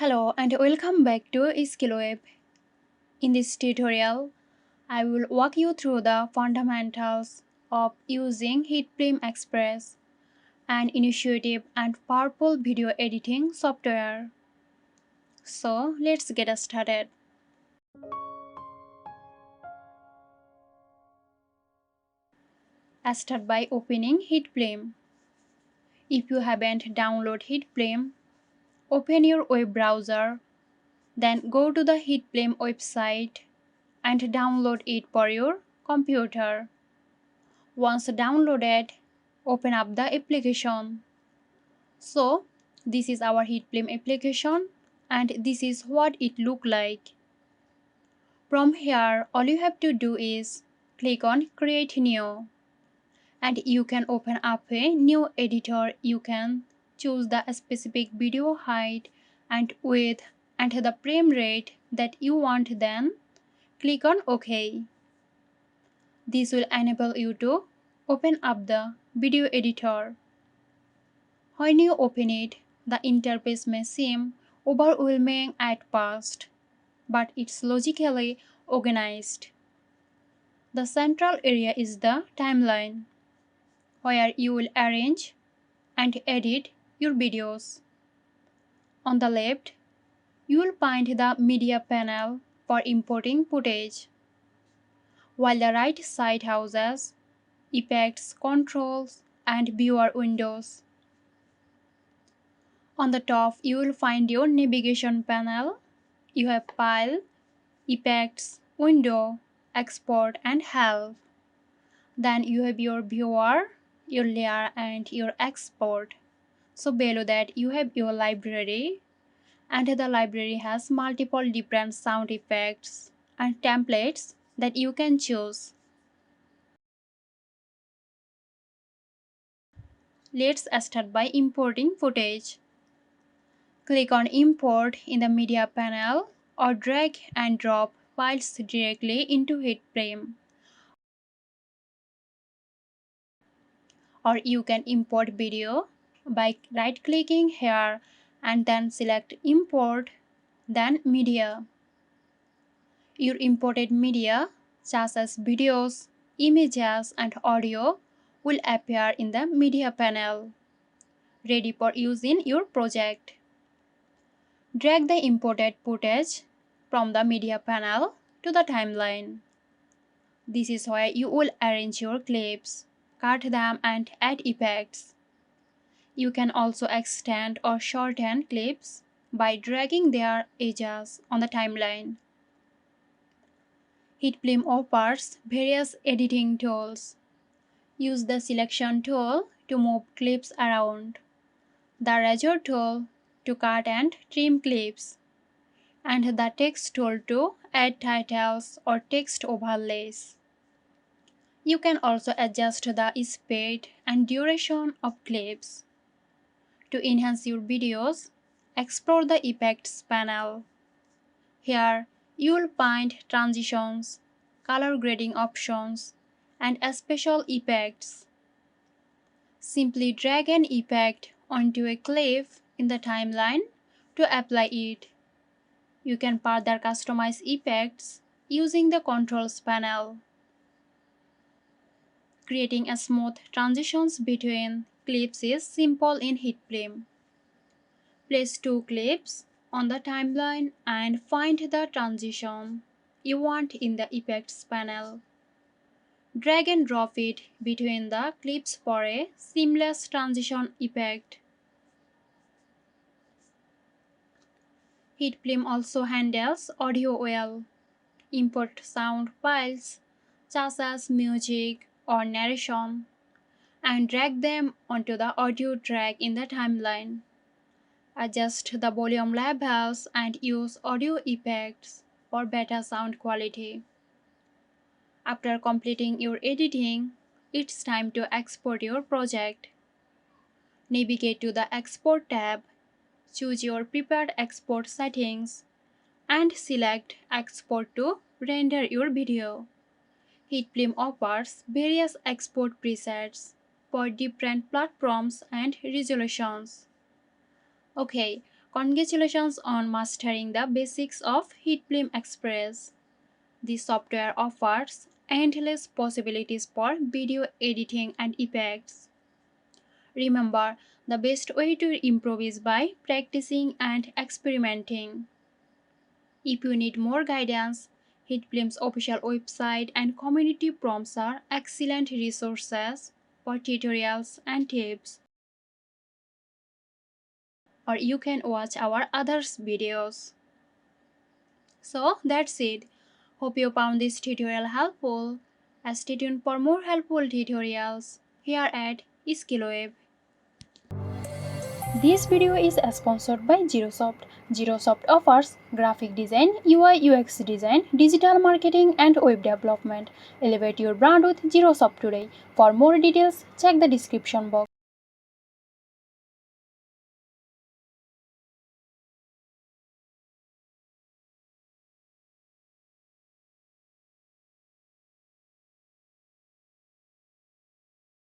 Hello and welcome back to Skillweb. In this tutorial, I will walk you through the fundamentals of using HitFilm Express, an intuitive and powerful video editing software. So let's get started. Start by opening HitFilm. If you haven't downloaded HitFilm, open your web browser, then go to the HitFilm website and download it for your computer. Once downloaded, open up the application. So, this is our HitFilm application and this is what it looks like. From here, all you have to do is click on Create New. And you can open up a new editor. You can choose the specific video height and width and the frame rate that you want, then click on OK. This will enable you to open up the video editor. When you open it, the interface may seem overwhelming at first, but it's logically organized. The central area is the timeline, where you will arrange and edit your videos. On the left, you will find the media panel for importing footage, while the right side houses effects, controls, and viewer windows. On the top, you will find your navigation panel. You have File, Effects, Window, Export, and Help. Then you have your Viewer, your Layer, and your Export. So below that, you have your library, and the library has multiple different sound effects and templates that you can choose. Let's start by importing footage. Click on Import in the Media panel or drag and drop files directly into HitFilm. Or you can import video by right-clicking here and then select Import, then Media. Your imported media, such as videos, images, and audio, will appear in the Media panel, ready for use in your project. Drag the imported footage from the media panel to the timeline. This is where you will arrange your clips, cut them, and add effects. You can also extend or shorten clips by dragging their edges on the timeline. HitFilm offers various editing tools. Use the selection tool to move clips around, the erasure tool to cut and trim clips, and the text tool to add titles or text overlays. You can also adjust the speed and duration of clips. To enhance your videos, explore the Effects panel. Here, you will find transitions, color grading options, and special effects. Simply drag an effect onto a clip in the timeline to apply it. You can further customize effects using the Controls panel. Creating a smooth transitions between clips is simple in HitFilm. Place two clips on the timeline and find the transition you want in the Effects panel. Drag and drop it between the clips for a seamless transition effect. HitFilm also handles audio well. Import sound files such as music or narration and drag them onto the audio track in the timeline. Adjust the volume levels and use audio effects for better sound quality. After completing your editing, it's time to export your project. Navigate to the Export tab, choose your preferred export settings, and select Export to render your video. HitFilm offers various export presets for different platforms and resolutions. Okay, Congratulations on mastering the basics of HitFilm Express. This software offers endless possibilities for video editing and effects. Remember, the best way to improve is by practicing and experimenting. If you need more guidance, HitFilm's official website and community forums are excellent resources for tutorials and tips. Or you can watch our others videos. So that's it. Hope you found this tutorial helpful. Stay tuned for more helpful tutorials here at Skillweb. This video is sponsored by Xirosoft. Xirosoft offers graphic design, UI UX design, digital marketing and web development. Elevate your brand with Xirosoft today. For more details, check the description box.